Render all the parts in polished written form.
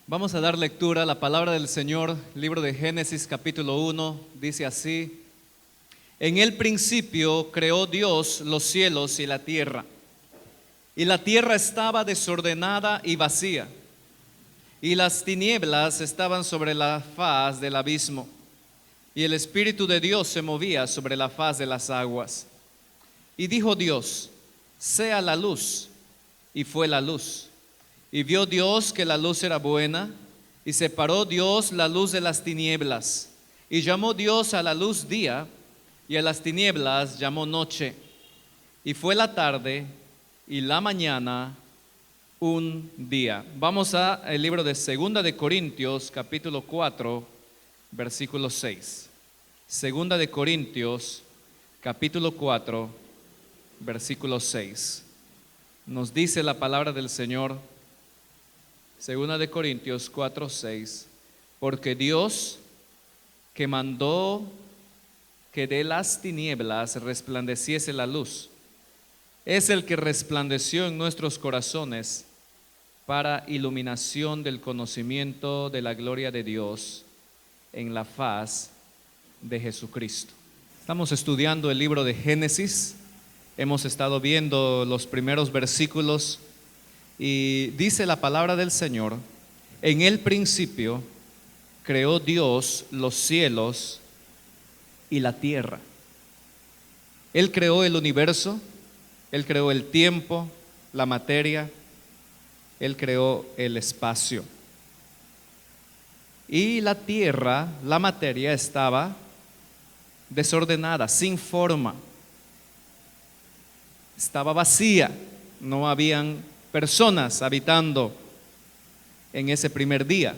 Vamos a dar lectura a la palabra del Señor, libro de Génesis capítulo 1, dice así: En el principio creó Dios los cielos y la tierra estaba desordenada y vacía, y las tinieblas estaban sobre la faz del abismo, y el Espíritu de Dios se movía sobre la faz de las aguas. Y dijo Dios: sea la luz, y fue la luz. Y vio Dios que la luz era buena, y separó Dios la luz de las tinieblas. Y llamó Dios a la luz día, y a las tinieblas llamó noche. Y fue la tarde y la mañana un día. Vamos al libro de Segunda de Corintios, capítulo 4, versículo 6. Segunda de Corintios, capítulo 4, versículo 6. Nos dice la palabra del Señor, Segunda de Corintios 4, 6. Porque Dios, que mandó que de las tinieblas resplandeciese la luz, es el que resplandeció en nuestros corazones para iluminación del conocimiento de la gloria de Dios en la faz de Jesucristo. Estamos estudiando el libro de Génesis. Hemos estado viendo los primeros versículos y dice la palabra del Señor: en el principio creó Dios los cielos y la tierra. Él creó el universo, Él creó el tiempo, la materia, Él creó el espacio. Y la tierra, la materia, estaba desordenada, sin forma. Estaba vacía, no habían personas habitando en ese primer día.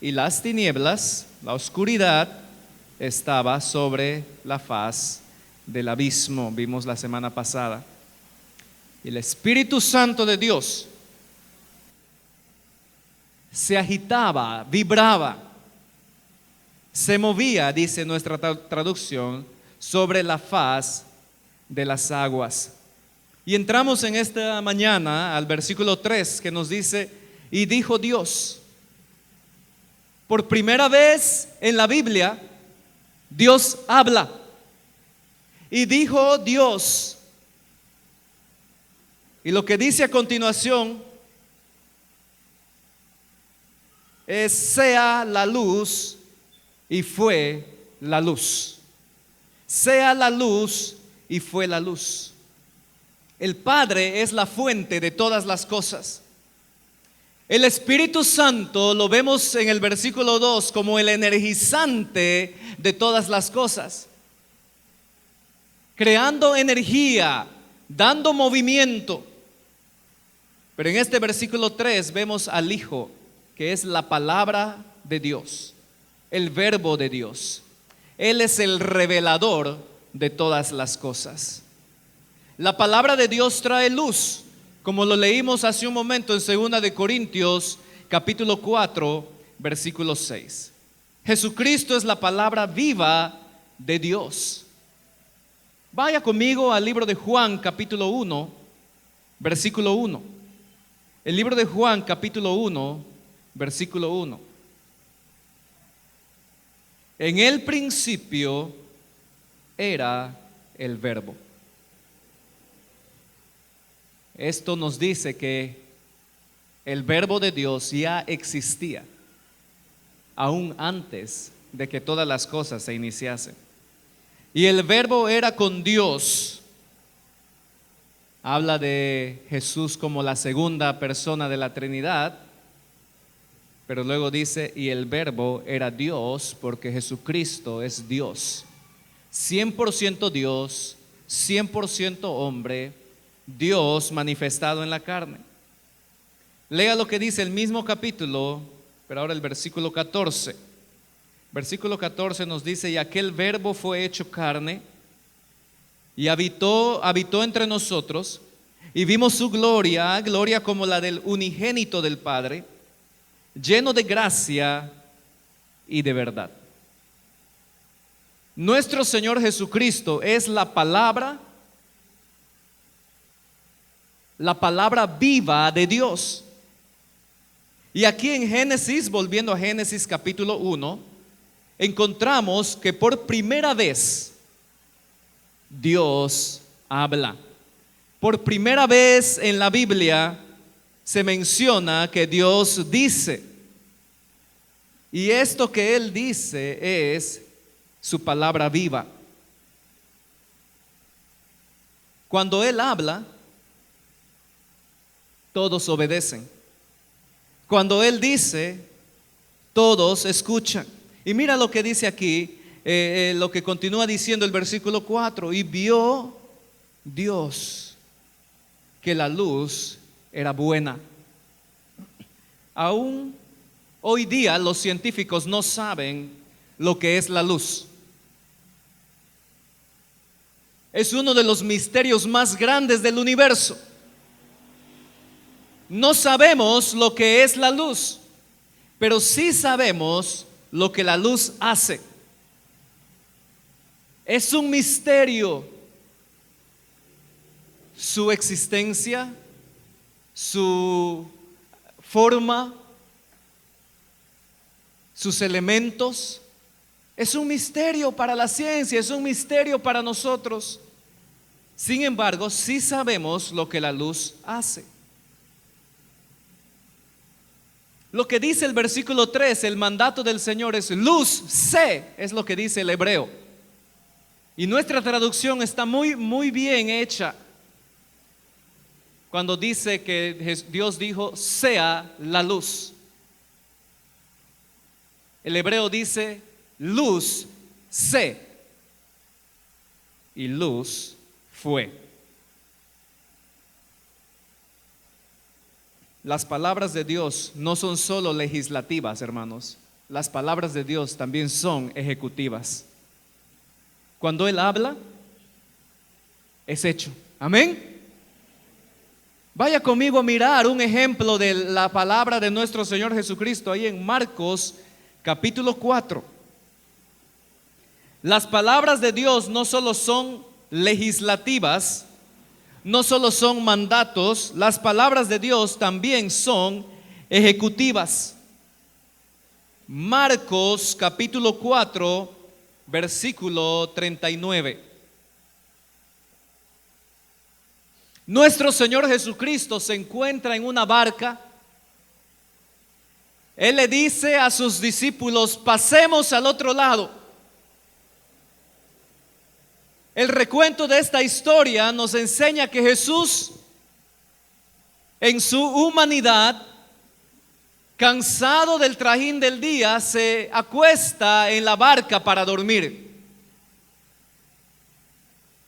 Y las tinieblas, la oscuridad, estaba sobre la faz del abismo. Vimos la semana pasada. Y el Espíritu Santo de Dios se agitaba, vibraba, se movía, dice nuestra traducción, sobre la faz de las aguas. Y entramos en esta mañana al versículo 3, que nos dice: y dijo Dios. Por primera vez en la Biblia, Dios habla. Y dijo Dios. Y lo que dice a continuación es: sea la luz, y fue la luz. Sea la luz, y fue la luz. El Padre es la fuente de todas las cosas. El Espíritu Santo lo vemos en el versículo 2 como el energizante de todas las cosas, creando energía, dando movimiento. Pero en este versículo 3 vemos al Hijo, que es la palabra de Dios, el verbo de Dios. Él es el revelador de todas las cosas. La palabra de Dios trae luz, como lo leímos hace un momento en Segunda de Corintios, capítulo 4, versículo 6. Jesucristo es la palabra viva de Dios. Vaya conmigo al libro de Juan, capítulo 1, versículo 1. El libro de Juan, capítulo 1, versículo 1. En el principio era el verbo. Esto nos dice que el verbo de Dios ya existía aún antes de que todas las cosas se iniciasen. Y el verbo era con Dios. Habla de Jesús como la segunda persona de la Trinidad, pero luego dice: y el verbo era Dios, porque Jesucristo es Dios, 100% Dios, 100% hombre, Dios manifestado en la carne. Lea lo que dice el mismo capítulo, pero ahora el versículo 14. Versículo 14 nos dice: y aquel verbo fue hecho carne y habitó entre nosotros, y vimos su gloria, gloria como la del unigénito del Padre, lleno de gracia y de verdad. Nuestro Señor Jesucristo es la palabra viva de Dios. Y aquí en Génesis, volviendo a Génesis capítulo 1, encontramos que por primera vez Dios habla. Por primera vez en la Biblia se menciona que Dios dice. Y esto que Él dice es su palabra viva. Cuando Él habla, todos obedecen. Cuando Él dice, todos escuchan. Y mira lo que dice aquí, lo que continúa diciendo el versículo 4. Y vio Dios que la luz era buena. Aún hoy día los científicos no saben lo que es la luz. Es uno de los misterios más grandes del universo. No sabemos lo que es la luz, pero sí sabemos lo que la luz hace. Es un misterio su existencia, su forma, sus elementos. Es un misterio para la ciencia, es un misterio para nosotros. Sin embargo, sí sabemos lo que la luz hace. Lo que dice el versículo 3, el mandato del Señor es luz, sé, es lo que dice el hebreo. Y nuestra traducción está muy bien hecha. Cuando dice que Dios dijo, sea la luz. El hebreo dice, luz, sé. Y luz fue. Las palabras de Dios no son solo legislativas, hermanos. Las palabras de Dios también son ejecutivas. Cuando Él habla, es hecho. Amén. Vaya conmigo a mirar un ejemplo de la palabra de nuestro Señor Jesucristo ahí en Marcos capítulo 4. Las palabras de Dios no solo son legislativas, no solo son mandatos, las palabras de Dios también son ejecutivas. Marcos capítulo 4, versículo 39. Nuestro Señor Jesucristo se encuentra en una barca. Él le dice a sus discípulos, pasemos al otro lado. El recuento de esta historia nos enseña que Jesús, en su humanidad, cansado del trajín del día, se acuesta en la barca para dormir.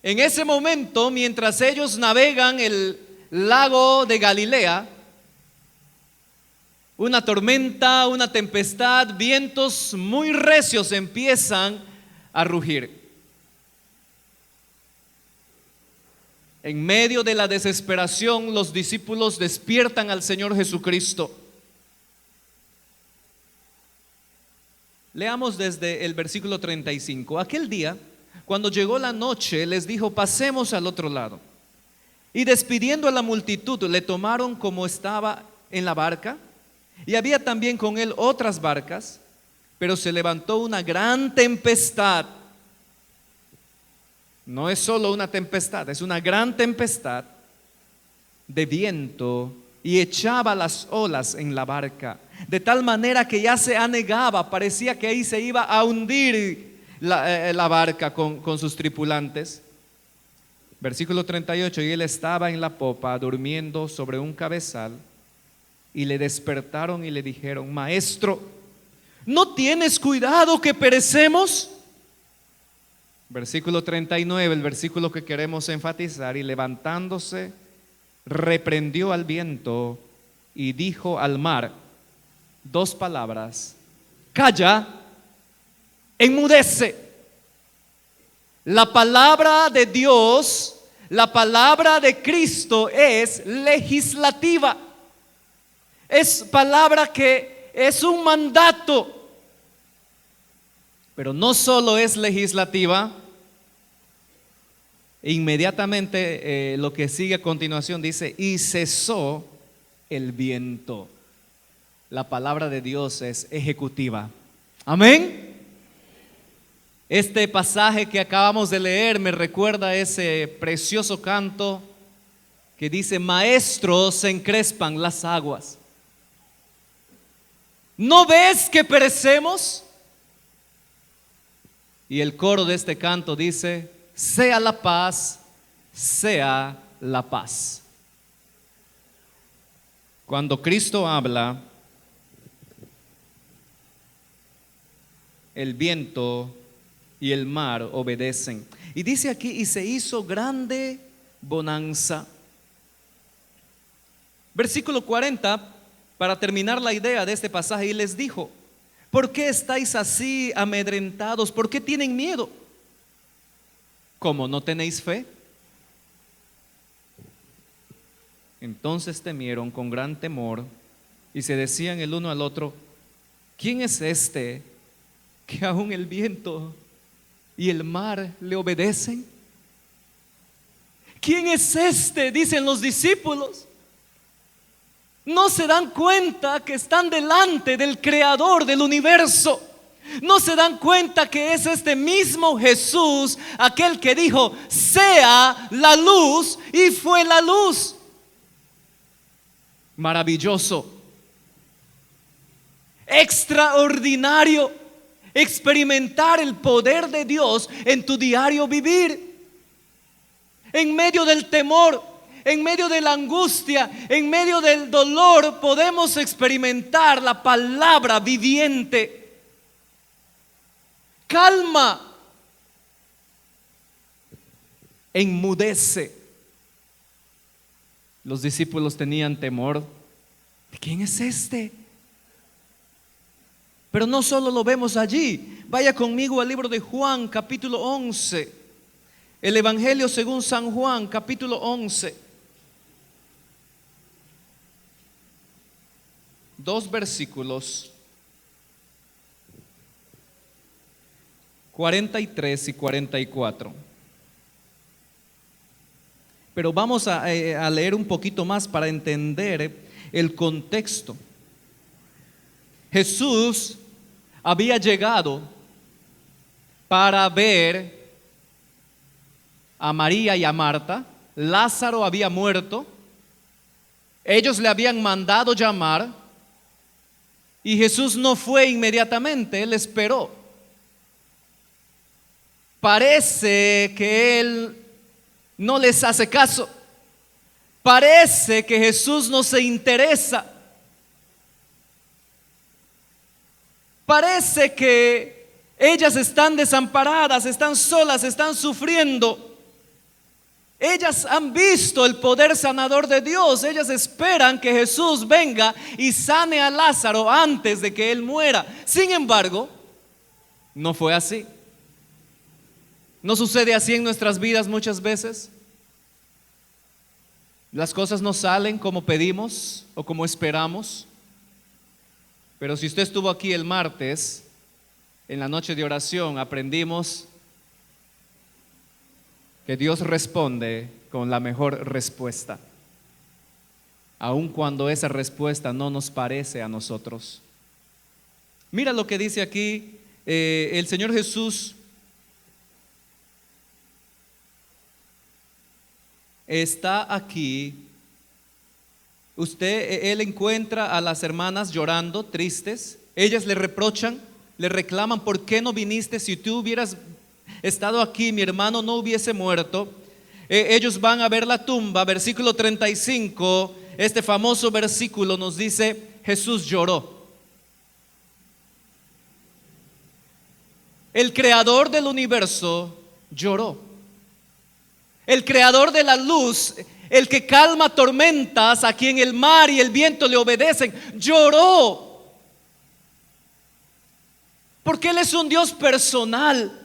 En ese momento, mientras ellos navegan el lago de Galilea, una tormenta, una tempestad, vientos muy recios empiezan a rugir. En medio de la desesperación, los discípulos despiertan al Señor Jesucristo. Leamos desde el versículo 35. Aquel día, cuando llegó la noche, les dijo, pasemos al otro lado. Y despidiendo a la multitud, le tomaron como estaba en la barca. Y había también con él otras barcas, pero se levantó una gran tempestad. No es solo una tempestad, es una gran tempestad de viento y echaba las olas en la barca, de tal manera que ya se anegaba, parecía que ahí se iba a hundir la barca con sus tripulantes. Versículo 38, y él estaba en la popa durmiendo sobre un cabezal, y le despertaron y le dijeron, maestro, ¿no tienes cuidado que perecemos? Versículo 39, el versículo que queremos enfatizar, y levantándose, reprendió al viento y dijo al mar, dos palabras, calla, enmudece. La palabra de Dios, la palabra de Cristo es legislativa. Es palabra que es un mandato. Pero no solo es legislativa, inmediatamente lo que sigue a continuación dice, y cesó el viento. La palabra de Dios es ejecutiva. Amén. Este pasaje que acabamos de leer me recuerda ese precioso canto que dice: Maestro, se encrespan las aguas. ¿No ves que perecemos? Y el coro de este canto dice: sea la paz, sea la paz. Cuando Cristo habla, el viento y el mar obedecen. Y dice aquí: y se hizo grande bonanza. Versículo 40, para terminar la idea de este pasaje: y les dijo: ¿por qué estáis así amedrentados? ¿Por qué tienen miedo? ¿Cómo no tenéis fe? Entonces temieron con gran temor y se decían el uno al otro: ¿quién es este que aún el viento y el mar le obedecen? ¿Quién es este?, dicen los discípulos. No se dan cuenta que están delante del creador del universo. No se dan cuenta que es este mismo Jesús, aquel que dijo: sea la luz, y fue la luz. Maravilloso, extraordinario experimentar el poder de Dios en tu diario vivir. En medio del temor, en medio de la angustia, en medio del dolor, podemos experimentar la palabra viviente. Calma, enmudece. Los discípulos tenían temor. ¿De quién es este? Pero no solo lo vemos allí. Vaya conmigo al libro de Juan, capítulo 11. El Evangelio según San Juan, capítulo 11. 2 versículos 43 y 44. Pero vamos a leer un poquito más para entender el contexto. Jesús había llegado para ver a María y a Marta. Lázaro había muerto. Ellos le habían mandado llamar y Jesús no fue inmediatamente, él esperó. Parece que él no les hace caso. Parece que Jesús no se interesa. Parece que ellas están desamparadas, están solas, están sufriendo. Ellas han visto el poder sanador de Dios. Ellas esperan que Jesús venga y sane a Lázaro antes de que él muera. Sin embargo, no fue así. ¿No sucede así en nuestras vidas muchas veces? Las cosas no salen como pedimos o como esperamos. Pero si usted estuvo aquí el martes, en la noche de oración, aprendimos que Dios responde con la mejor respuesta, aun cuando esa respuesta no nos parece a nosotros. Mira lo que dice aquí el Señor Jesús. Está aquí. Él encuentra a las hermanas llorando, tristes. Ellas le reprochan, le reclaman: ¿por qué no viniste? Si tú hubieras estado aquí, mi hermano no hubiese muerto. Ellos van a ver la tumba. Versículo 35, este famoso versículo nos dice: Jesús lloró. El creador del universo lloró. El creador de la luz, el que calma tormentas, a quien el mar y el viento le obedecen, lloró. Porque Él es un Dios personal.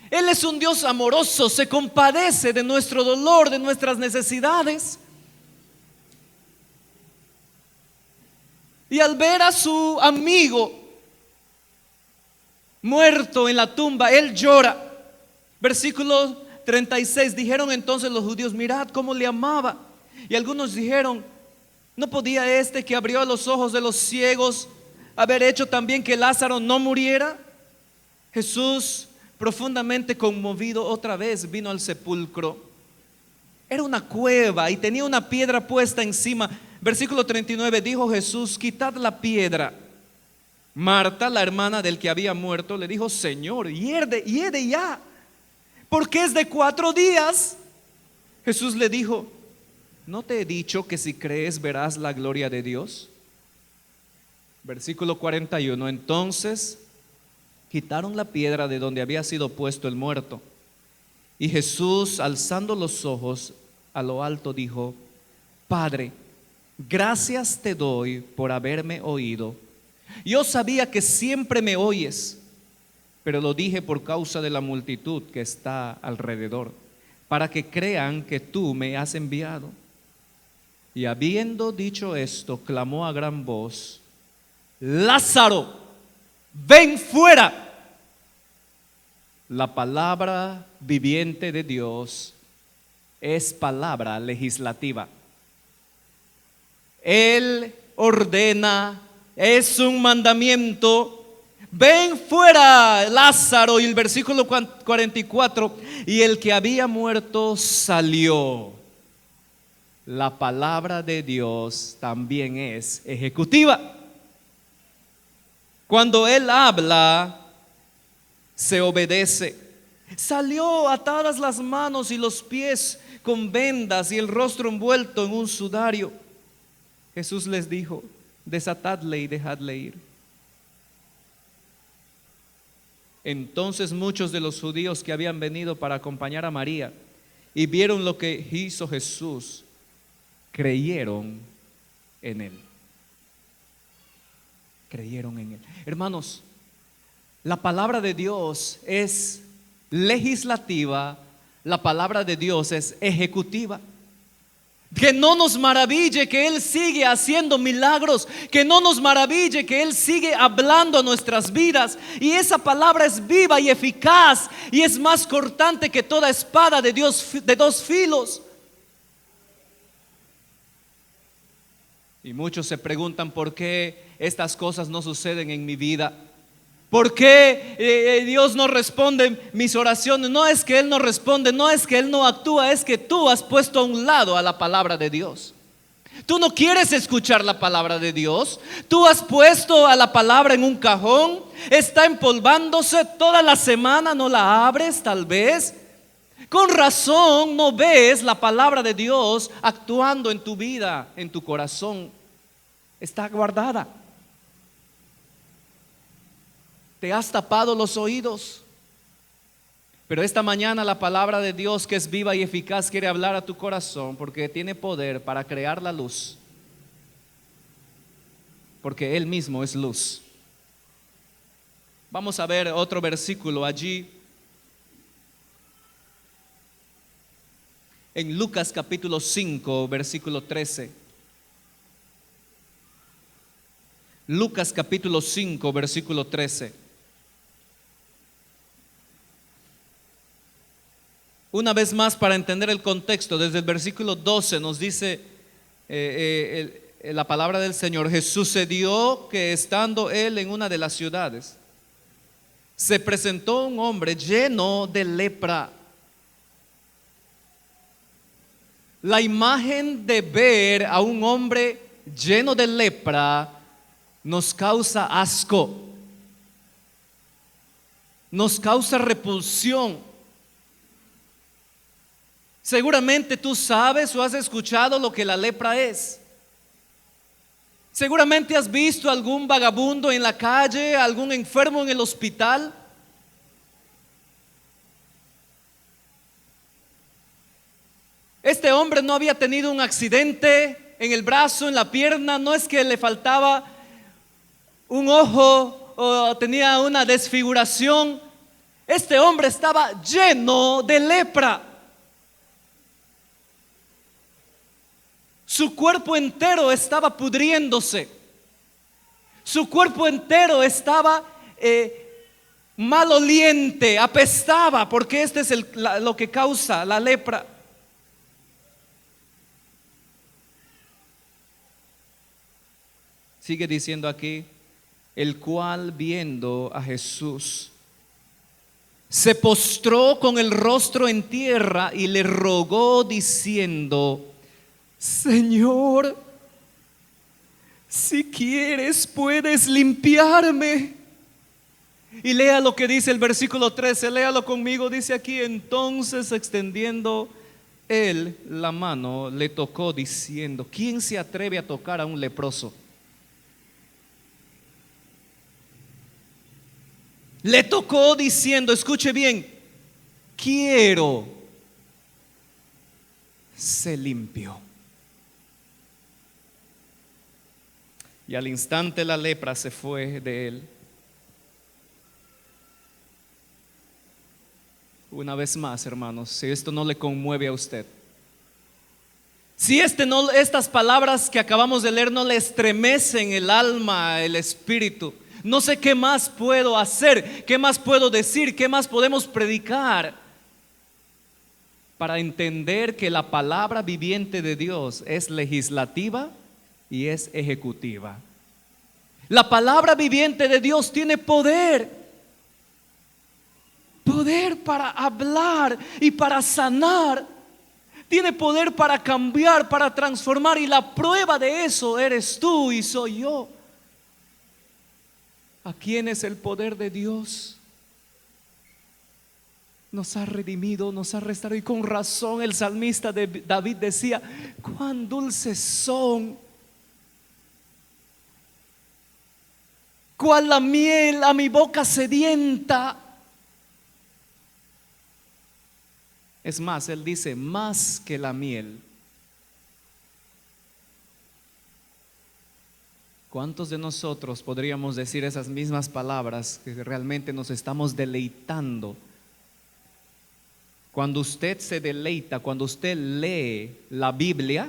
Él es un Dios amoroso, se compadece de nuestro dolor, de nuestras necesidades. Y al ver a su amigo muerto en la tumba, Él llora. Versículo 36, dijeron entonces los judíos: mirad cómo le amaba. Y algunos dijeron: ¿No podía este que abrió los ojos de los ciegos haber hecho también que Lázaro no muriera? Jesús, profundamente conmovido, otra vez vino al sepulcro. Era una cueva y tenía una piedra puesta encima. Versículo 39, dijo Jesús: quitad la piedra. Marta, la hermana del que había muerto, le dijo: Señor, hiede ya, porque es de 4 días. Jesús le dijo: ¿no te he dicho que si crees verás la gloria de Dios? Versículo 41, entonces quitaron la piedra de donde había sido puesto el muerto. Y Jesús, alzando los ojos a lo alto, dijo: Padre, gracias te doy por haberme oído. Yo sabía que siempre me oyes, pero lo dije por causa de la multitud que está alrededor, para que crean que tú me has enviado. Y habiendo dicho esto, clamó a gran voz: Lázaro, ven fuera. La palabra viviente de Dios es palabra legislativa. Él ordena, es un mandamiento: ven fuera, Lázaro. Y el versículo 44, y el que había muerto salió. La palabra de Dios también es ejecutiva. Cuando Él habla, se obedece. Salió atadas las manos y los pies con vendas y el rostro envuelto en un sudario. Jesús les dijo: desatadle y dejadle ir. Entonces muchos de los judíos que habían venido para acompañar a María y vieron lo que hizo Jesús, creyeron en Él. Creyeron en Él. Hermanos, la palabra de Dios es legislativa, la palabra de Dios es ejecutiva. Que no nos maraville que Él sigue haciendo milagros, que no nos maraville que Él sigue hablando a nuestras vidas. Y esa palabra es viva y eficaz y es más cortante que toda espada de 2 filos. Y muchos se preguntan: ¿por qué estas cosas no suceden en mi vida? ¿Por qué Dios no responde mis oraciones? No es que Él no responde, no es que Él no actúa, es que tú has puesto a un lado a la palabra de Dios. Tú no quieres escuchar la palabra de Dios. Tú has puesto a la palabra en un cajón, está empolvándose toda la semana, no la abres tal vez. Con razón no ves la palabra de Dios actuando en tu vida, en tu corazón. Está guardada. Te has tapado los oídos. Pero esta mañana la palabra de Dios, que es viva y eficaz, quiere hablar a tu corazón, porque tiene poder para crear la luz. Porque Él mismo es luz. Vamos a ver otro versículo allí. En Lucas capítulo 5, versículo 13. Lucas capítulo 5, versículo 13. Una vez más, para entender el contexto, desde el versículo 12 nos dice la palabra del Señor: sucedió que estando Él en una de las ciudades, se presentó un hombre lleno de lepra. La imagen de ver a un hombre lleno de lepra nos causa asco, nos causa repulsión. Seguramente tú sabes o has escuchado lo que la lepra es. Seguramente has visto algún vagabundo en la calle, algún enfermo en el hospital. Este hombre no había tenido un accidente en el brazo, en la pierna. No es que le faltaba un ojo o tenía una desfiguración. Este hombre estaba lleno de lepra. Su cuerpo entero estaba pudriéndose. Su cuerpo entero estaba maloliente, apestaba, porque este es lo que causa la lepra. Sigue diciendo aquí, el cual viendo a Jesús, se postró con el rostro en tierra y le rogó diciendo: Señor, si quieres puedes limpiarme. Y lea lo que dice el versículo 13, léalo conmigo, dice aquí: entonces extendiendo él la mano, le tocó diciendo. ¿Quién se atreve a tocar a un leproso? Le tocó diciendo, escuche bien: quiero, se limpió. Y al instante la lepra se fue de él. Una vez más, hermanos, si esto no le conmueve a usted, si estas palabras que acabamos de leer no le estremecen el alma, el espíritu, no sé qué más puedo hacer, qué más puedo decir, qué más podemos predicar para entender que la palabra viviente de Dios es legislativa y es ejecutiva. La palabra viviente de Dios tiene poder para hablar y para sanar. Tiene poder para cambiar, para transformar, y la prueba de eso eres tú y soy yo. ¿A quién es el poder de Dios? Nos ha redimido, nos ha restaurado, y con razón el salmista David decía: cuán dulces son, cual la miel a mi boca sedienta. Es más, él dice: más que la miel. ¿Cuántos de nosotros podríamos decir esas mismas palabras que realmente nos estamos deleitando? Cuando usted se deleita, cuando usted lee la Biblia,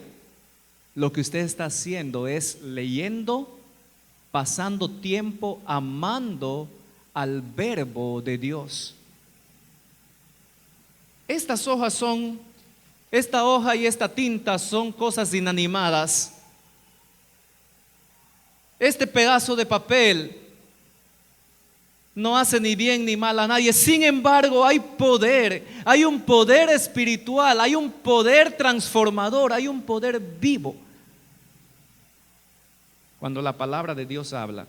lo que usted está haciendo es leyendo, pasando tiempo amando al verbo de Dios. Esta hoja y esta tinta son cosas inanimadas. Este pedazo de papel no hace ni bien ni mal a nadie. Sin embargo, hay poder, hay un poder espiritual, hay un poder transformador, hay un poder vivo cuando la palabra de Dios habla.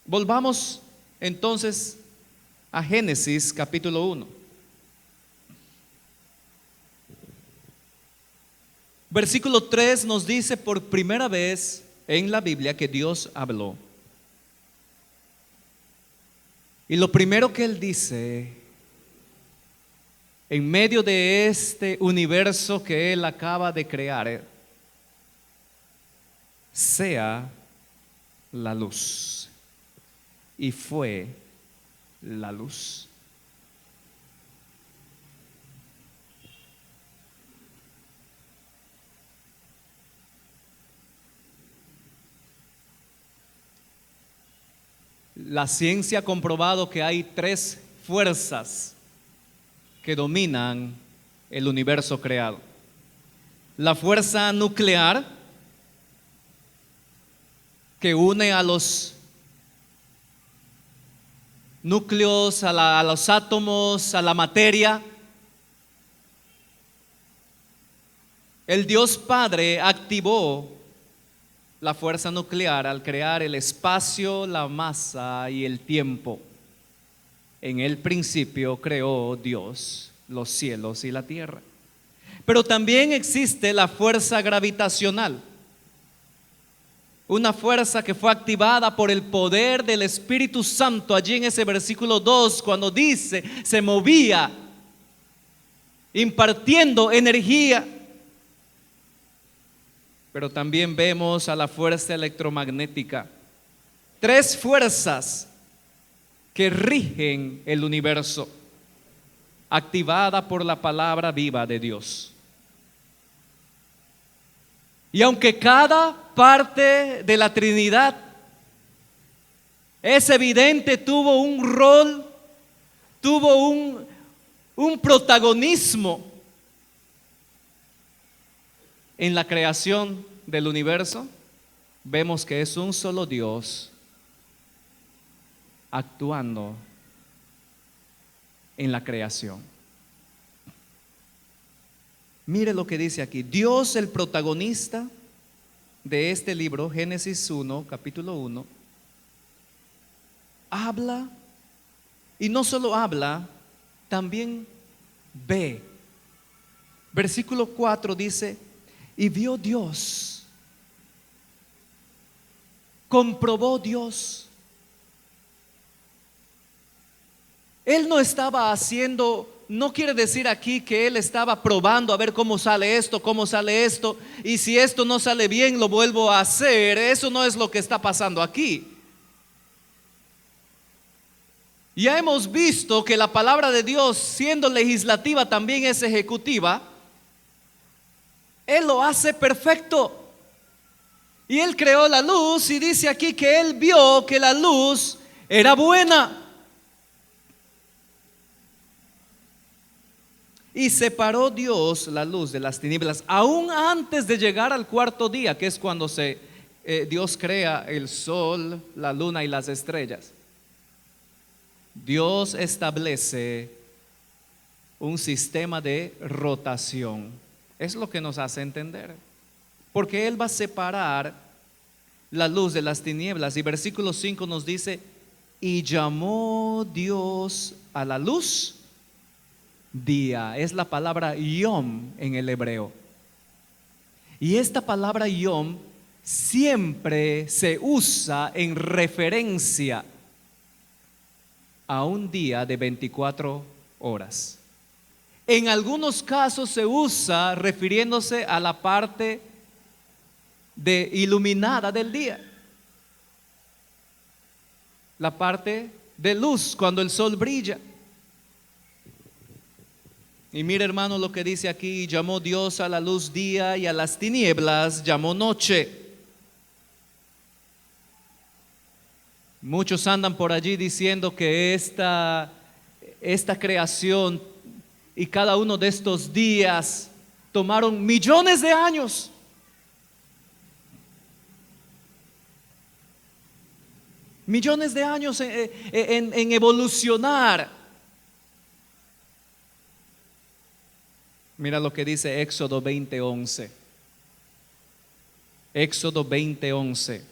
Volvamos entonces a Génesis capítulo 1. Versículo 3 nos dice por primera vez en la Biblia que Dios habló. Y lo primero que Él dice en medio de este universo que Él acaba de crear: sea la luz. Y fue la luz. La ciencia ha comprobado que hay 3 fuerzas que dominan el universo creado. La fuerza nuclear, que une a los núcleos, a los átomos, a la materia. El Dios Padre activó la fuerza nuclear al crear el espacio, la masa y el tiempo. En el principio creó Dios los cielos y la tierra. Pero también existe la fuerza gravitacional, una fuerza que fue activada por el poder del Espíritu Santo allí en ese versículo 2, cuando dice: se movía impartiendo energía. Pero también vemos a la fuerza electromagnética. 3 fuerzas que rigen el universo, activada por la palabra viva de Dios. Y aunque cada parte de la Trinidad es evidente, tuvo un rol, tuvo un protagonismo en la creación del universo, vemos que es un solo Dios actuando en la creación. Mire lo que dice aquí. Dios, el protagonista de este libro, Génesis 1, capítulo 1, habla, y no solo habla, también ve. Versículo 4 dice: y vio Dios, comprobó Dios. Él no estaba haciendo, no quiere decir aquí que él estaba probando a ver cómo sale esto, y si esto no sale bien lo vuelvo a hacer. Eso no es lo que está pasando aquí. Ya hemos visto que la palabra de Dios, siendo legislativa, también es ejecutiva. Él lo hace perfecto. Y Él creó la luz, y dice aquí que Él vio que la luz era buena. Y separó Dios la luz de las tinieblas, aún antes de llegar al cuarto día, que es cuando Dios crea el sol, la luna y las estrellas. Dios establece un sistema de rotación. Es lo que nos hace entender, porque Él va a separar la luz de las tinieblas. Y versículo 5 nos dice: y llamó Dios a la luz día. Es la palabra yom en el hebreo. Y esta palabra yom siempre se usa en referencia a un día de 24 horas. En algunos casos se usa refiriéndose a la parte de iluminada del día, la parte de luz cuando el sol brilla. Y mira, hermano, lo que dice aquí: llamó Dios a la luz día, y a las tinieblas llamó noche. Muchos andan por allí diciendo que esta creación y cada uno de estos días tomaron millones de años. Millones de años en evolucionar. Mira lo que dice Éxodo 20:11. Éxodo 20:11.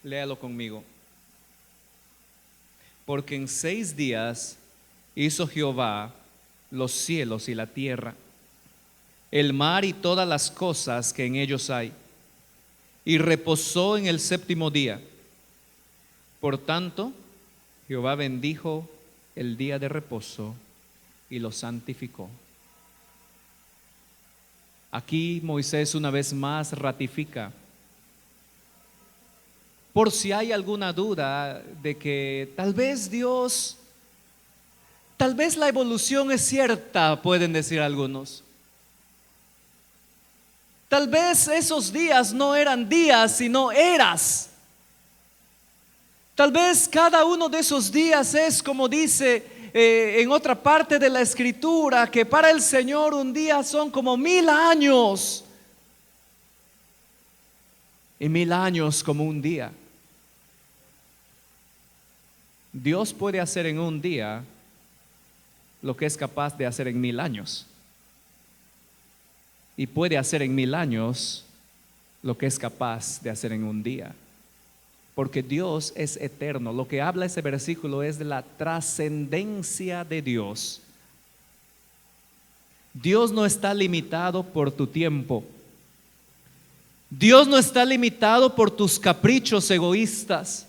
Léalo conmigo. Porque en 6 días hizo Jehová los cielos y la tierra, el mar y todas las cosas que en ellos hay, y reposó en el séptimo día. Por tanto, Jehová bendijo el día de reposo y lo santificó. Aquí Moisés una vez más ratifica, por si hay alguna duda de que tal vez la evolución es cierta, pueden decir algunos. Tal vez esos días no eran días, sino eras. Tal vez cada uno de esos días es, como dice en otra parte de la escritura, que para el Señor un día son como 1000 años, y 1000 años como un día. Dios puede hacer en un día lo que es capaz de hacer en 1000 años, y puede hacer en 1000 años lo que es capaz de hacer en un día, porque Dios es eterno. Lo que habla ese versículo es de la trascendencia de Dios. Dios no está limitado por tu tiempo. Dios no está limitado por tus caprichos egoístas.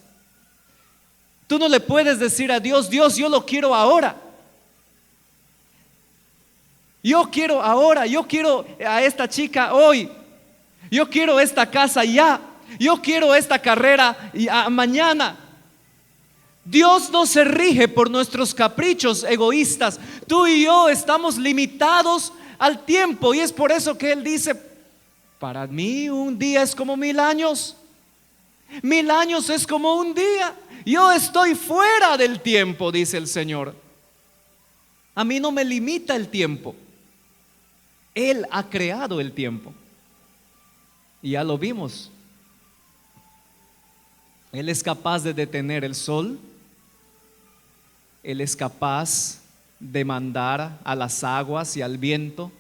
Tú no le puedes decir a Dios: Dios, yo lo quiero ahora. Yo quiero ahora, yo quiero a esta chica hoy, yo quiero esta casa ya, yo quiero esta carrera mañana. Dios no se rige por nuestros caprichos egoístas. Tú y yo estamos limitados al tiempo, y es por eso que Él dice: para mí un día es como 1000 años. 1000 años es como un día. Yo estoy fuera del tiempo, dice el Señor. A mí no me limita el tiempo. Él ha creado el tiempo. Y ya lo vimos. Él es capaz de detener el sol. Él es capaz de mandar a las aguas y al viento.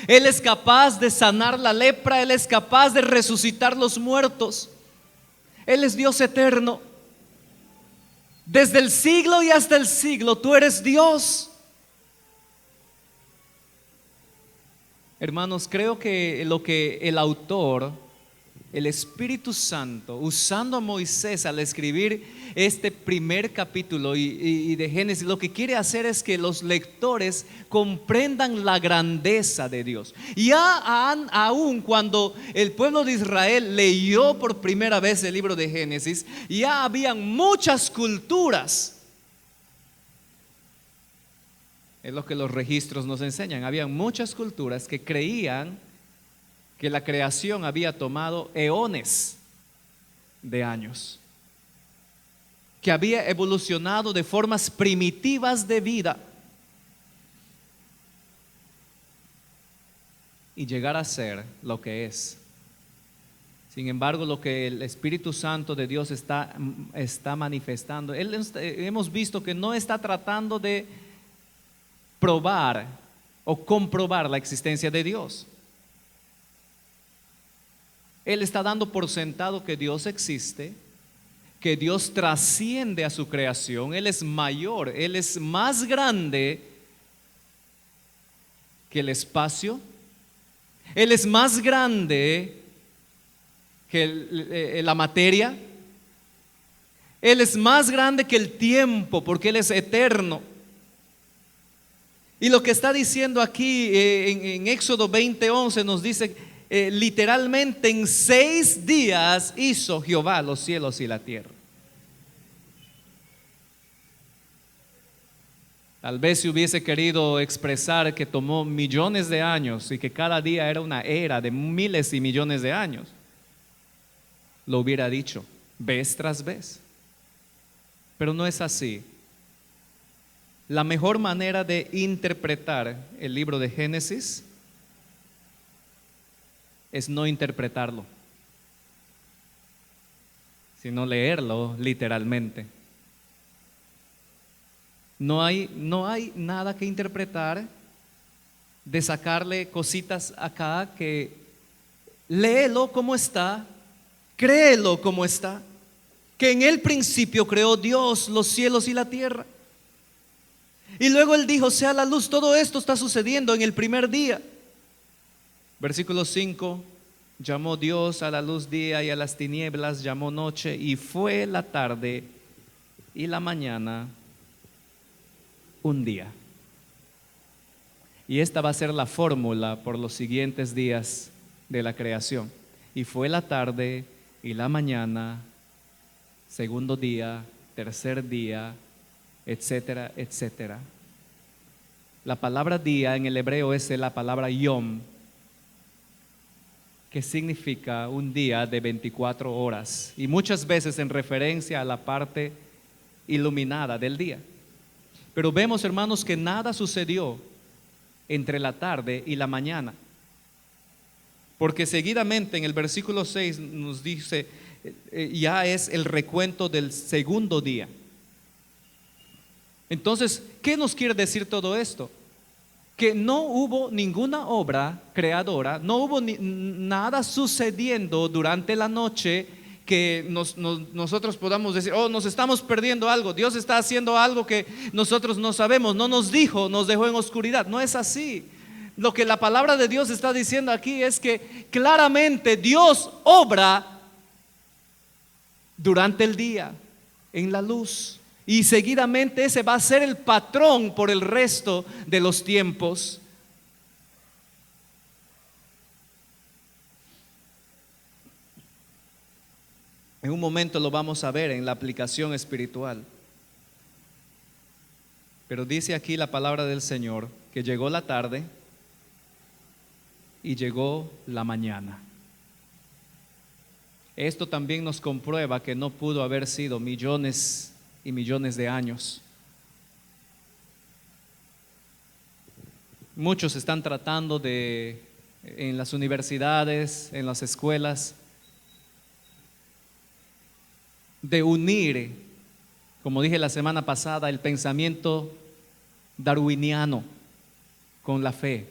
Él es capaz de sanar la lepra. Él es capaz de resucitar los muertos. Él es Dios eterno. Desde el siglo y hasta el siglo, tú eres Dios. Hermanos, creo que lo que el autor, el Espíritu Santo, usando a Moisés al escribir este primer capítulo y de Génesis, lo que quiere hacer es que los lectores comprendan la grandeza de Dios. Y aún cuando el pueblo de Israel leyó por primera vez el libro de Génesis, ya habían muchas culturas. Es lo que los registros nos enseñan. Habían muchas culturas que creían que la creación había tomado eones de años, que había evolucionado de formas primitivas de vida y llegar a ser lo que es. Sin embargo, lo que el Espíritu Santo de Dios está manifestando, hemos visto que no está tratando de probar o comprobar la existencia de Dios. Él está dando por sentado que Dios existe, que Dios trasciende a su creación. Él es mayor, Él es más grande que el espacio. Él es más grande que la materia. Él es más grande que el tiempo, porque Él es eterno. Y lo que está diciendo aquí en Éxodo 20:11 nos dice literalmente: en 6 días hizo Jehová los cielos y la tierra. Tal vez si hubiese querido expresar que tomó millones de años y que cada día era una era de miles y millones de años, lo hubiera dicho vez tras vez. Pero no es así. La mejor manera de interpretar el libro de Génesis es no interpretarlo, sino leerlo literalmente. No hay nada que interpretar, de sacarle cositas acá, que léelo como está, créelo como está, que en el principio creó Dios los cielos y la tierra. Y luego Él dijo: sea la luz. Todo esto está sucediendo en el primer día. Versículo 5: llamó Dios a la luz día y a las tinieblas llamó noche, y fue la tarde y la mañana un día. Y esta va a ser la fórmula por los siguientes días de la creación. Y fue la tarde y la mañana, segundo día, tercer día, etcétera, etcétera. La palabra día en el hebreo es la palabra yom, que significa un día de 24 horas, y muchas veces en referencia a la parte iluminada del día. Pero vemos, hermanos, que nada sucedió entre la tarde y la mañana, porque seguidamente en el versículo 6 nos dice, ya es el recuento del segundo día. Entonces, ¿qué nos quiere decir todo esto? Que no hubo ninguna obra creadora, no hubo nada sucediendo durante la noche que nosotros podamos decir: oh, nos estamos perdiendo algo, Dios está haciendo algo que nosotros no sabemos, no nos dijo, nos dejó en oscuridad. No es así. Lo que la palabra de Dios está diciendo aquí es que claramente Dios obra durante el día, en la luz. Y seguidamente ese va a ser el patrón por el resto de los tiempos. En un momento lo vamos a ver en la aplicación espiritual. Pero dice aquí la palabra del Señor que llegó la tarde y llegó la mañana. Esto también nos comprueba que no pudo haber sido millones y millones de años. Muchos están tratando en las universidades, en las escuelas, de unir, como dije la semana pasada, el pensamiento darwiniano con la fe.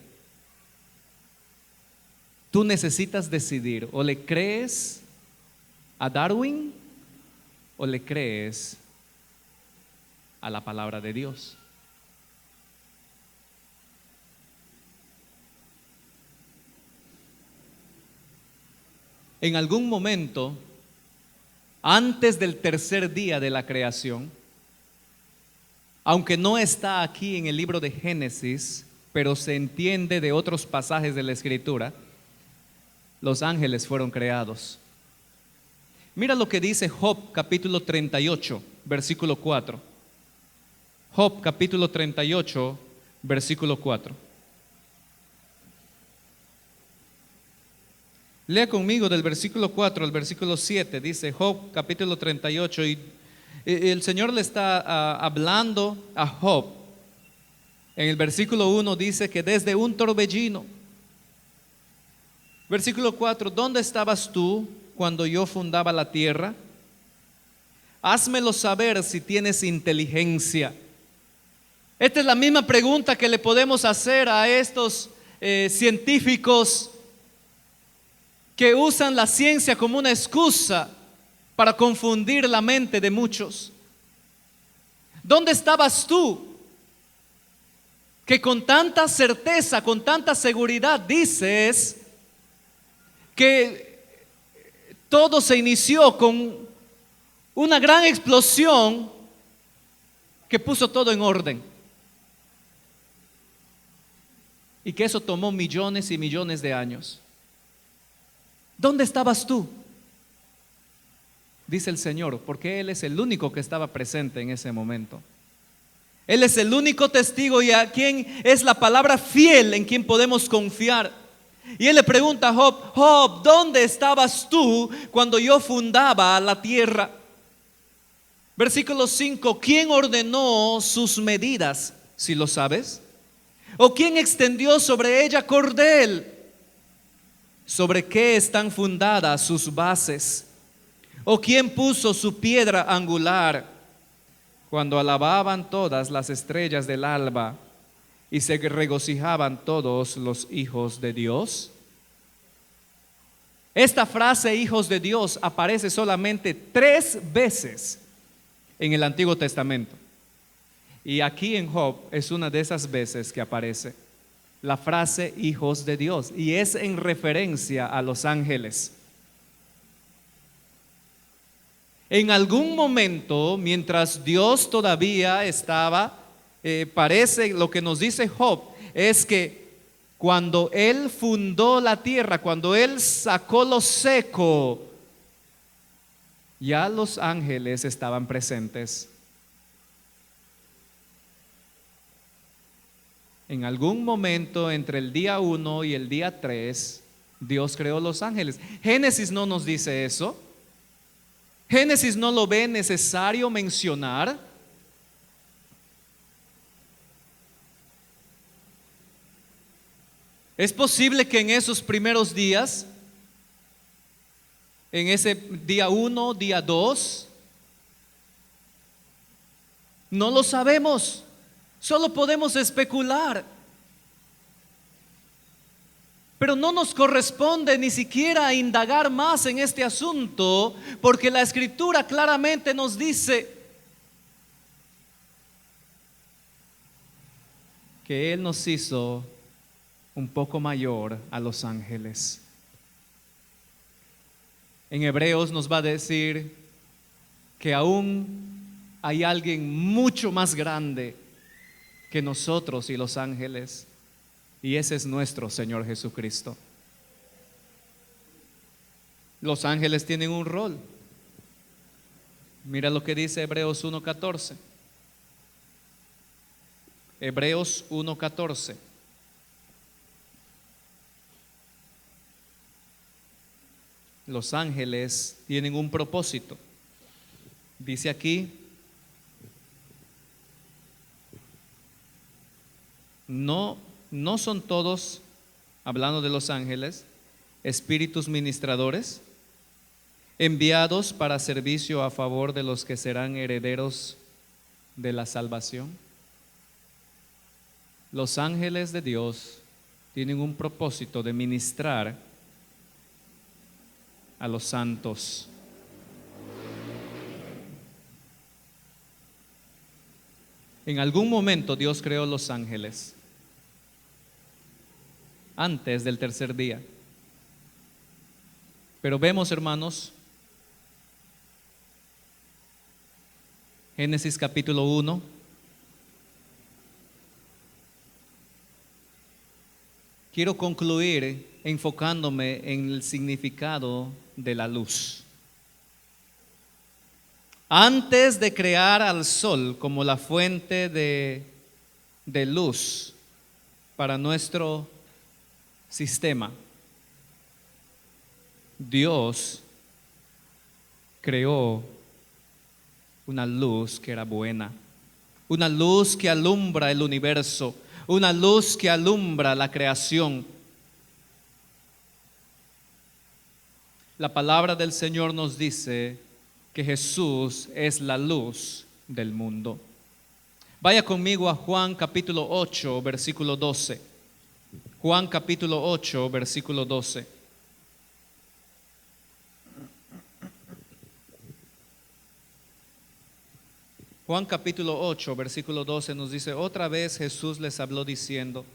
Tú necesitas decidir, o le crees a Darwin o le crees a la palabra de Dios. En algún momento, antes del tercer día de la creación, aunque no está aquí en el libro de Génesis, pero se entiende de otros pasajes de la Escritura, los ángeles fueron creados. Mira lo que dice Job capítulo 38, versículo 4. Job capítulo 38, versículo 4. Lea conmigo del versículo 4 al versículo 7. Dice Job capítulo 38, y el Señor le está hablando a Job. En el versículo 1 dice que desde un torbellino. Versículo 4, ¿dónde estabas tú cuando yo fundaba la tierra? Házmelo saber si tienes inteligencia. Esta es la misma pregunta que le podemos hacer a estos científicos que usan la ciencia como una excusa para confundir la mente de muchos. ¿Dónde estabas tú que con tanta certeza, con tanta seguridad dices que todo se inició con una gran explosión que puso todo en orden y que eso tomó millones y millones de años? ¿Dónde estabas tú? Dice el Señor, porque Él es el único que estaba presente en ese momento. Él es el único testigo y a quien es la palabra fiel en quien podemos confiar. Y Él le pregunta a Job, Job, ¿dónde estabas tú cuando yo fundaba la tierra? Versículo 5, ¿quién ordenó sus medidas? ¿Si lo sabes? ¿O quién extendió sobre ella cordel? ¿Sobre qué están fundadas sus bases? ¿O quién puso su piedra angular? Cuando alababan todas las estrellas del alba y se regocijaban todos los hijos de Dios. Esta frase hijos de Dios aparece solamente 3 veces en el Antiguo Testamento. Y aquí en Job es una de esas veces que aparece la frase hijos de Dios, y es en referencia a los ángeles. En algún momento, mientras Dios todavía estaba, parece lo que nos dice Job, es que cuando Él fundó la tierra, cuando Él sacó lo seco, ya los ángeles estaban presentes. En algún momento entre el día 1 y el día 3, Dios creó los ángeles. Génesis no nos dice eso. Génesis no lo ve necesario mencionar. Es posible que en esos primeros días, en ese día 1, día 2, no lo sabemos. Solo podemos especular. Pero no nos corresponde ni siquiera indagar más en este asunto, porque la Escritura claramente nos dice que Él nos hizo un poco mayor a los ángeles. En Hebreos nos va a decir que aún hay alguien mucho más grande que nosotros y los ángeles, y ese es nuestro Señor Jesucristo. Los ángeles tienen un rol. Mira lo que dice Hebreos 1:14. Hebreos 1:14. Los ángeles tienen un propósito. Dice aquí: no son todos, hablando de los ángeles, espíritus ministradores, enviados para servicio a favor de los que serán herederos de la salvación. Los ángeles de Dios tienen un propósito de ministrar a los santos. En algún momento Dios creó los ángeles, antes del tercer día. Pero vemos, hermanos, Génesis capítulo 1, quiero concluir enfocándome en el significado de la luz. Antes de crear al sol como la fuente de luz para nuestro sistema, Dios creó una luz que era buena, una luz que alumbra el universo, una luz que alumbra la creación. La palabra del Señor nos dice que Jesús es la luz del mundo. Vaya conmigo a Juan capítulo 8, versículo 12. Juan capítulo 8, versículo 12. Juan capítulo 8, versículo 12 nos dice: otra vez Jesús les habló diciendo: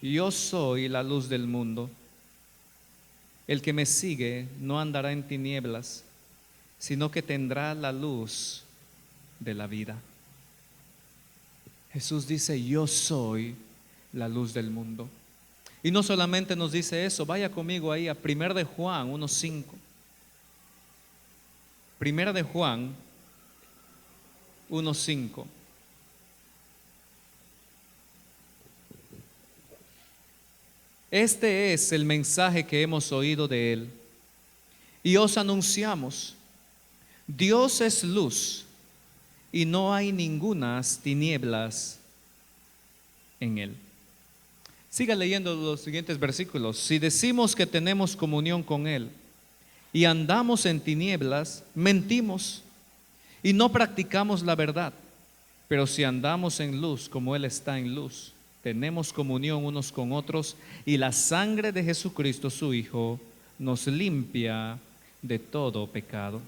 yo soy la luz del mundo. El que me sigue no andará en tinieblas, sino que tendrá la luz de la vida. Jesús dice: yo soy la luz del mundo. Y no solamente nos dice eso, vaya conmigo ahí a 1 de Juan 1:5. 1 de Juan 1:5. Este es el mensaje que hemos oído de Él y os anunciamos: Dios es luz y no hay ningunas tinieblas en Él. Siga leyendo los siguientes versículos. Si decimos que tenemos comunión con Él y andamos en tinieblas, mentimos y no practicamos la verdad. Pero si andamos en luz como Él está en luz, tenemos comunión unos con otros y la sangre de Jesucristo, su Hijo, nos limpia de todo pecado.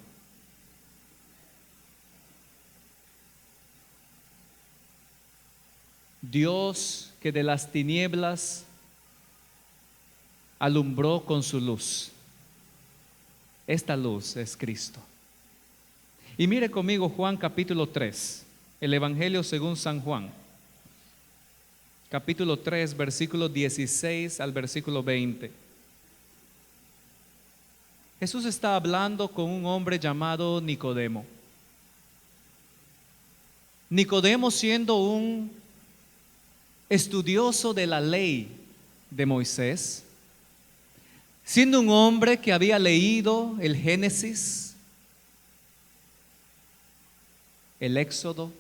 Dios, que de las tinieblas alumbró con su luz. Esta luz es Cristo. Y mire conmigo Juan capítulo 3, el Evangelio según San Juan. Capítulo 3, versículo 16 al versículo 20. Jesús está hablando con un hombre llamado Nicodemo. Nicodemo, siendo un estudioso de la ley de Moisés, siendo un hombre que había leído el Génesis, el Éxodo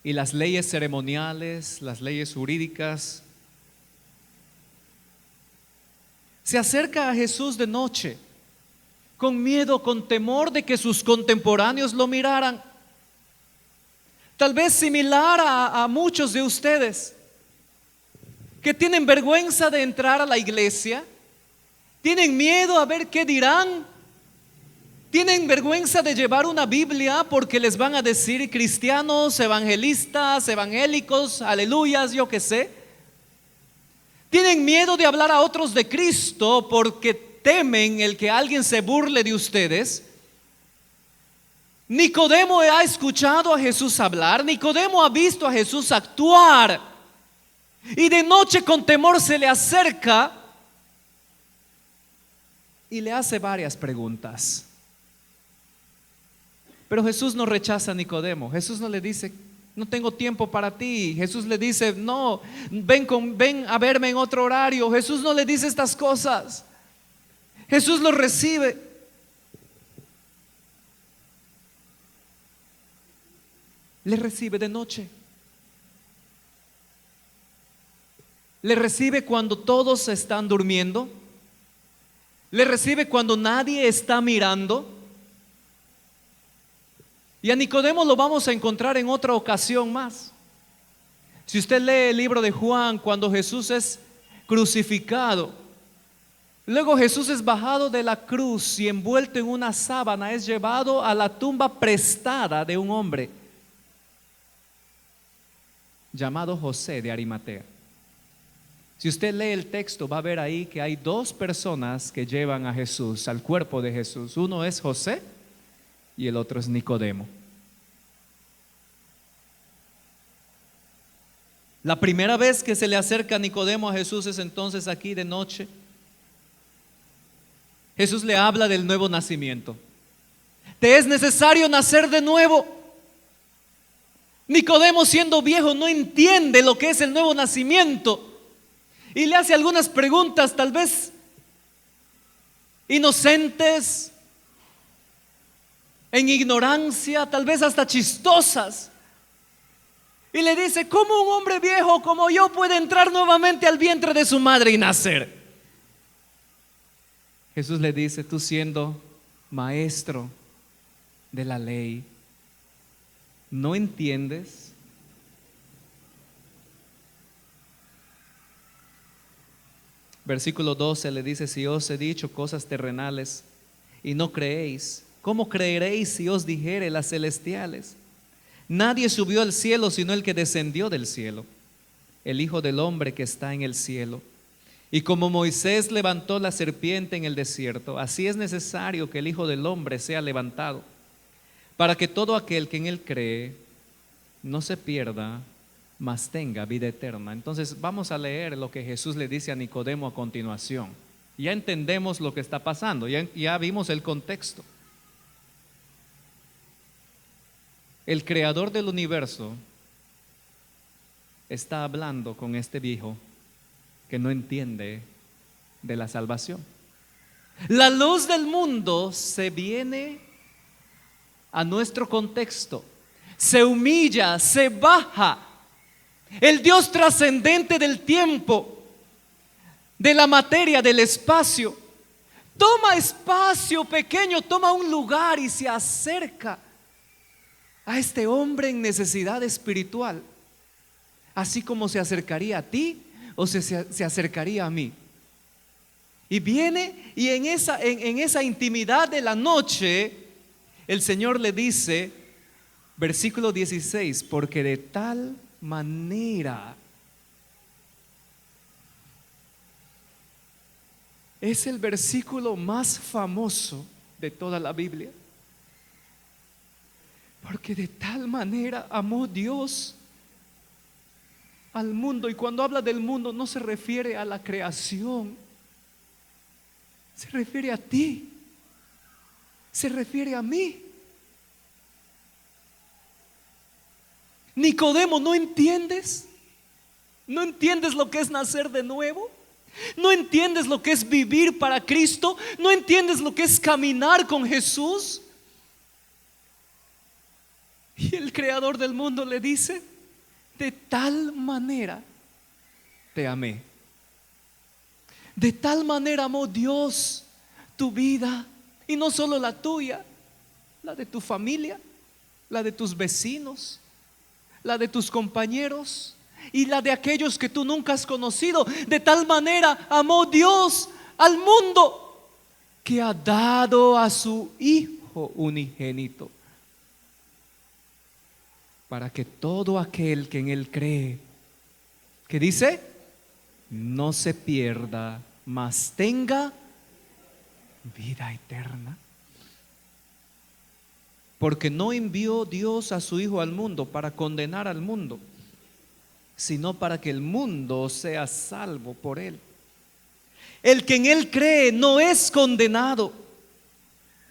y las leyes ceremoniales, las leyes jurídicas, se acerca a Jesús de noche, con miedo, con temor de que sus contemporáneos lo miraran. Tal vez similar a muchos de ustedes que tienen vergüenza de entrar a la iglesia, tienen miedo a ver qué dirán, tienen vergüenza de llevar una Biblia porque les van a decir cristianos, evangelistas, evangélicos, aleluyas, yo qué sé. Tienen miedo de hablar a otros de Cristo porque temen el que alguien se burle de ustedes. Nicodemo ha escuchado a Jesús hablar, Nicodemo ha visto a Jesús actuar, y de noche con temor se le acerca y le hace varias preguntas. Pero Jesús no rechaza a Nicodemo. Jesús no le dice: no tengo tiempo para ti. Jesús le dice: no, ven a verme en otro horario. Jesús no le dice estas cosas. Jesús lo recibe. Le recibe de noche. Le recibe cuando todos están durmiendo. Le recibe cuando nadie está mirando. Y a Nicodemo lo vamos a encontrar en otra ocasión más. Si usted lee el libro de Juan, cuando Jesús es crucificado, luego Jesús es bajado de la cruz y envuelto en una sábana es llevado a la tumba prestada de un hombre llamado José de Arimatea. Si usted lee el texto, va a ver ahí que hay dos personas que llevan a Jesús, al cuerpo de Jesús. Uno es José y el otro es Nicodemo. La primera vez que se le acerca Nicodemo a Jesús es entonces aquí de noche. Jesús le habla del nuevo nacimiento. Te es necesario nacer de nuevo. Nicodemo, siendo viejo, no entiende lo que es el nuevo nacimiento y le hace algunas preguntas, tal vez inocentes, en ignorancia, tal vez hasta chistosas. Y le dice: ¿cómo un hombre viejo como yo puede entrar nuevamente al vientre de su madre y nacer? Jesús le dice: tú siendo maestro de la ley, ¿no entiendes? Versículo 12 le dice: si os he dicho cosas terrenales y no creéis, ¿cómo creeréis si os dijere las celestiales? Nadie subió al cielo sino el que descendió del cielo, el Hijo del Hombre que está en el cielo. Y como Moisés levantó la serpiente en el desierto, así es necesario que el Hijo del Hombre sea levantado, para que todo aquel que en él cree no se pierda, mas tenga vida eterna. Entonces vamos a leer lo que Jesús le dice a Nicodemo a continuación. Ya entendemos lo que está pasando, ya vimos el contexto. El creador del universo está hablando con este viejo que no entiende de la salvación. La luz del mundo se viene a nuestro contexto, se humilla, se baja. El Dios trascendente del tiempo, de la materia, del espacio, toma espacio pequeño, toma un lugar y se acerca a este hombre en necesidad espiritual, así como se acercaría a ti o se acercaría a mí. Y viene y en esa intimidad de la noche, el Señor le dice, versículo 16, porque de tal manera, es el versículo más famoso de toda la Biblia. Porque de tal manera amó Dios al mundo. Y cuando habla del mundo no se refiere a la creación, se refiere a ti, se refiere a mí. Nicodemo, ¿no entiendes? ¿No entiendes lo que es nacer de nuevo? ¿No entiendes lo que es vivir para Cristo? ¿No entiendes lo que es caminar con Jesús? Y el creador del mundo le dice: de tal manera te amé. De tal manera amó Dios tu vida, y no solo la tuya, la de tu familia, la de tus vecinos, la de tus compañeros y la de aquellos que tú nunca has conocido. De tal manera amó Dios al mundo que ha dado a su Hijo unigénito, para que todo aquel que en él cree, ¿qué dice? No se pierda, mas tenga vida eterna. Porque no envió Dios a su Hijo al mundo para condenar al mundo, sino para que el mundo sea salvo por él. El que en él cree no es condenado,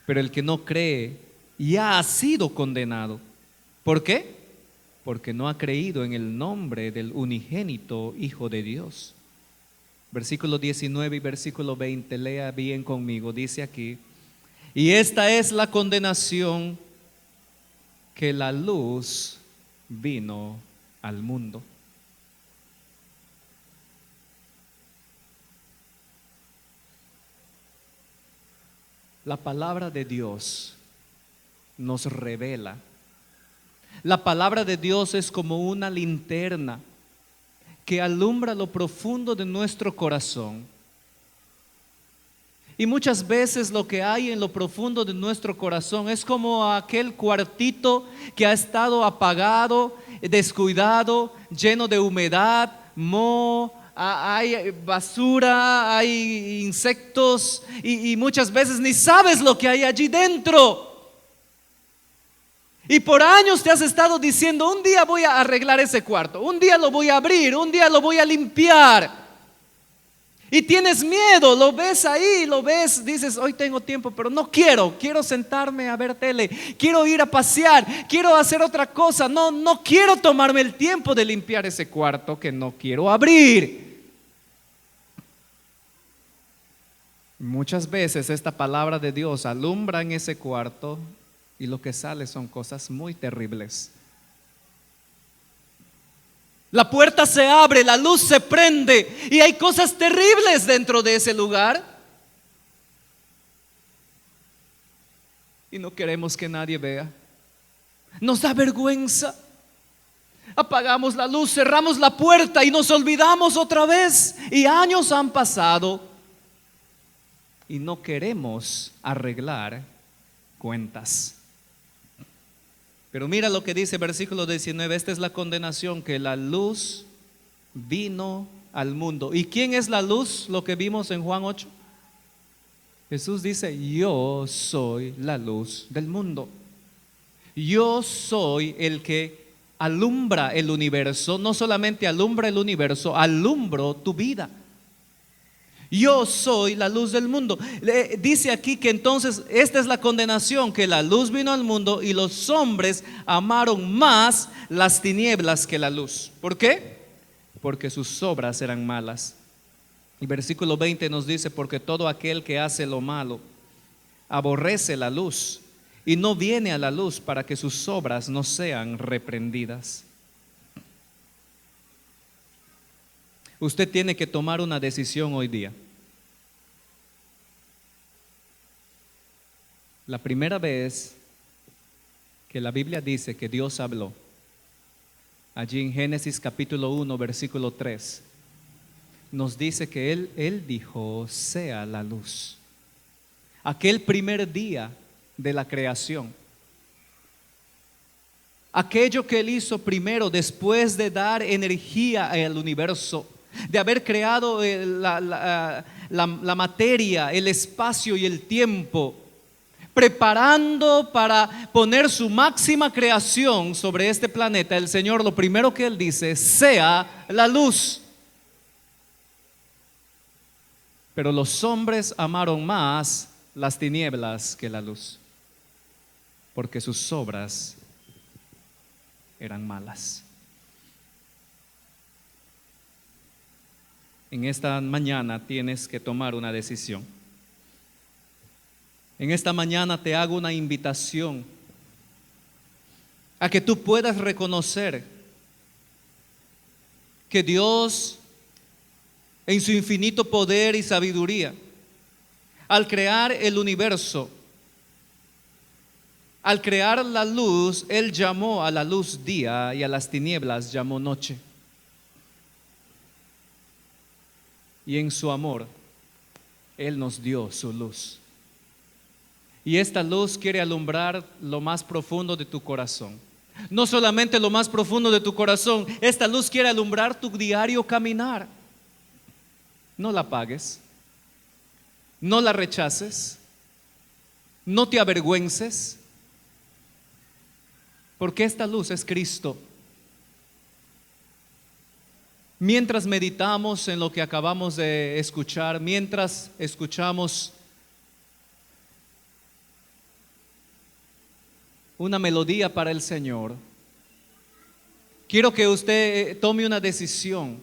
pero el que no cree ya ha sido condenado. ¿Por qué? Porque no ha creído en el nombre del unigénito Hijo de Dios. Versículo 19 y versículo 20, lea bien conmigo, dice aquí: y esta es la condenación, que la luz vino al mundo. La palabra de Dios nos revela. La palabra de Dios es como una linterna que alumbra lo profundo de nuestro corazón. Y muchas veces lo que hay en lo profundo de nuestro corazón es como aquel cuartito que ha estado apagado, descuidado, lleno de humedad, moho, hay basura, hay insectos y muchas veces ni sabes lo que hay allí dentro. Y por años te has estado diciendo: un día voy a arreglar ese cuarto, un día lo voy a abrir, un día lo voy a limpiar. Y tienes miedo, lo ves ahí, lo ves, dices: hoy tengo tiempo, pero no quiero sentarme a ver tele, quiero ir a pasear, quiero hacer otra cosa, no quiero tomarme el tiempo de limpiar ese cuarto que no quiero abrir. Muchas veces esta palabra de Dios alumbra en ese cuarto y lo que sale son cosas muy terribles. La puerta se abre, la luz se prende y hay cosas terribles dentro de ese lugar. Y no queremos que nadie vea. Nos da vergüenza. Apagamos la luz, cerramos la puerta y nos olvidamos otra vez. Y años han pasado y no queremos arreglar cuentas. Pero mira lo que dice versículo 19: esta es la condenación, que la luz vino al mundo. ¿Y quién es la luz? Lo que vimos en Juan 8. Jesús dice: yo soy la luz del mundo. Yo soy el que alumbra el universo. No solamente alumbra el universo, alumbro tu vida. Yo soy la luz del mundo. Dice aquí que entonces esta es la condenación, que la luz vino al mundo y los hombres amaron más las tinieblas que la luz. ¿Por qué? Porque sus obras eran malas. Y versículo 20 nos dice: porque todo aquel que hace lo malo aborrece la luz y no viene a la luz para que sus obras no sean reprendidas. Usted tiene que tomar una decisión hoy día. La primera vez que la Biblia dice que Dios habló, allí en Génesis capítulo 1 versículo 3, nos dice que Él dijo: sea la luz. Aquel primer día de la creación, aquello que Él hizo primero después de dar energía al universo, de haber creado la materia, el espacio y el tiempo, preparando para poner su máxima creación sobre este planeta. El Señor, lo primero que Él dice: sea la luz. Pero los hombres amaron más las tinieblas que la luz, porque sus obras eran malas. En esta mañana tienes que tomar una decisión. En esta mañana te hago una invitación a que tú puedas reconocer que Dios, en su infinito poder y sabiduría, al crear el universo, al crear la luz, Él llamó a la luz día y a las tinieblas llamó noche. Y en su amor, Él nos dio su luz. Y esta luz quiere alumbrar lo más profundo de tu corazón. No solamente lo más profundo de tu corazón, esta luz quiere alumbrar tu diario caminar. No la apagues, no la rechaces, no te avergüences, porque esta luz es Cristo. Mientras meditamos en lo que acabamos de escuchar, mientras escuchamos una melodía para el Señor, quiero que usted tome una decisión.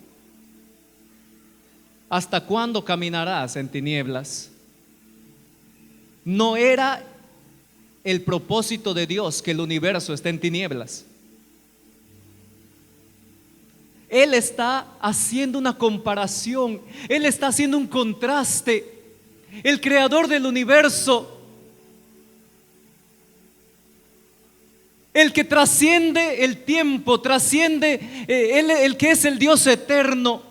¿Hasta cuándo caminarás en tinieblas? No era el propósito de Dios que el universo esté en tinieblas. Él está haciendo una comparación, Él está haciendo un contraste. El creador del universo el que trasciende el tiempo, trasciende, Él, el que es el Dios eterno,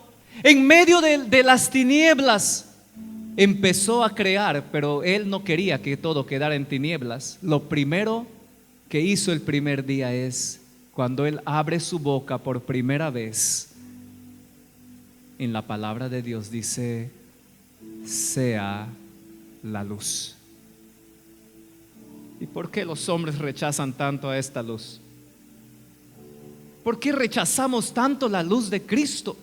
en medio de las tinieblas, empezó a crear, pero Él no quería que todo quedara en tinieblas. Lo primero que hizo el primer día es cuando Él abre su boca por primera vez. En la palabra de Dios dice: sea la luz. ¿Y por qué los hombres rechazan tanto a esta luz? ¿Por qué rechazamos tanto la luz de Cristo?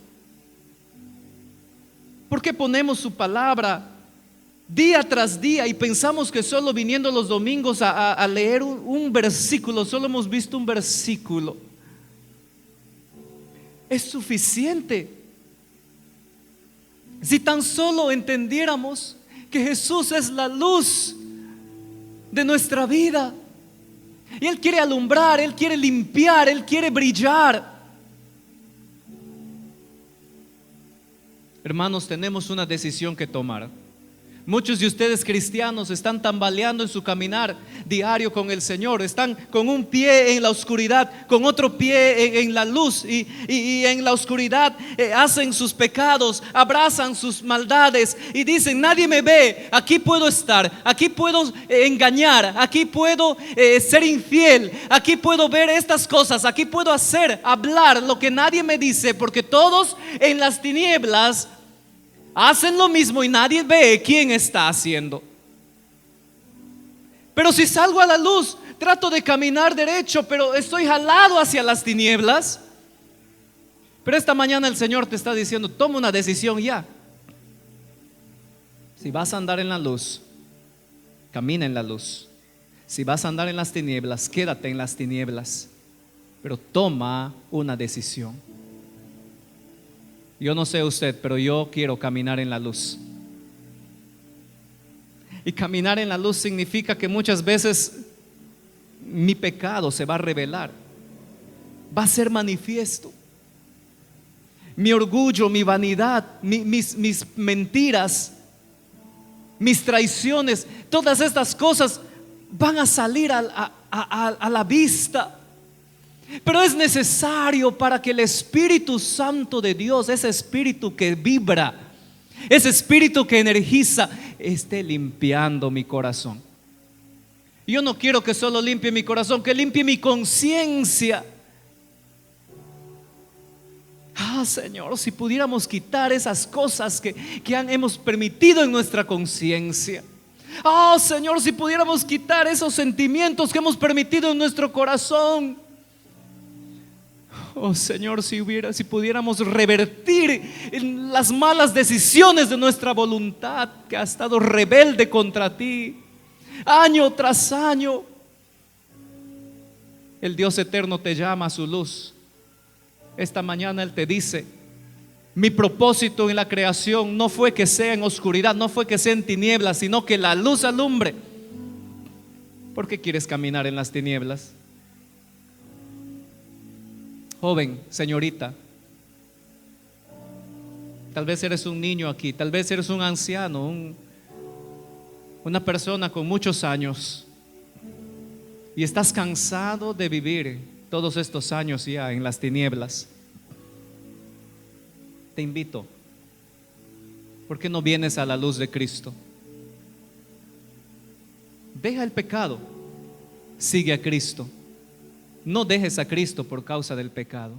¿Por qué ponemos su palabra día tras día y pensamos que solo viniendo los domingos a leer un versículo, solo hemos visto un versículo, es suficiente? Si tan solo entendiéramos que Jesús es la luz de nuestra vida, y Él quiere alumbrar, Él quiere limpiar, Él quiere brillar. Hermanos, tenemos una decisión que tomar. Muchos de ustedes cristianos están tambaleando en su caminar diario con el Señor. Están con un pie en la oscuridad, con otro pie en la luz, y en la oscuridad hacen sus pecados, abrazan sus maldades y dicen: nadie me ve, aquí puedo estar, aquí puedo engañar, aquí puedo ser infiel, aquí puedo ver estas cosas, aquí puedo hablar lo que nadie me dice, porque todos en las tinieblas hacen lo mismo y nadie ve quién está haciendo. Pero si salgo a la luz, trato de caminar derecho, pero estoy jalado hacia las tinieblas. Pero esta mañana el Señor te está diciendo: toma una decisión ya. Si vas a andar en la luz, camina en la luz. Si vas a andar en las tinieblas, quédate en las tinieblas. Pero toma una decisión. Yo no sé usted, pero yo quiero caminar en la luz. Y caminar en la luz significa que muchas veces mi pecado se va a revelar, va a ser manifiesto. Mi orgullo, mi vanidad, mis mentiras, mis traiciones, todas estas cosas van a salir a la vista. Pero es necesario para que el Espíritu Santo de Dios, ese espíritu que vibra, ese espíritu que energiza, esté limpiando mi corazón. Yo no quiero que solo limpie mi corazón, que limpie mi conciencia. Señor, si pudiéramos quitar esas cosas que hemos permitido en nuestra conciencia. Señor, si pudiéramos quitar esos sentimientos que hemos permitido en nuestro corazón. Señor, si pudiéramos revertir las malas decisiones de nuestra voluntad, que ha estado rebelde contra ti año tras año. El Dios eterno te llama a su luz. Esta mañana Él te dice: mi propósito en la creación no fue que sea en oscuridad, no fue que sea en tinieblas, sino que la luz alumbre. ¿Por qué quieres caminar en las tinieblas? Joven, señorita, tal vez eres un niño aquí, tal vez eres un anciano, una persona con muchos años, y estás cansado de vivir todos estos años ya en las tinieblas. Te invito, ¿por qué no vienes a la luz de Cristo? Deja el pecado, sigue a Cristo. No dejes a Cristo por causa del pecado.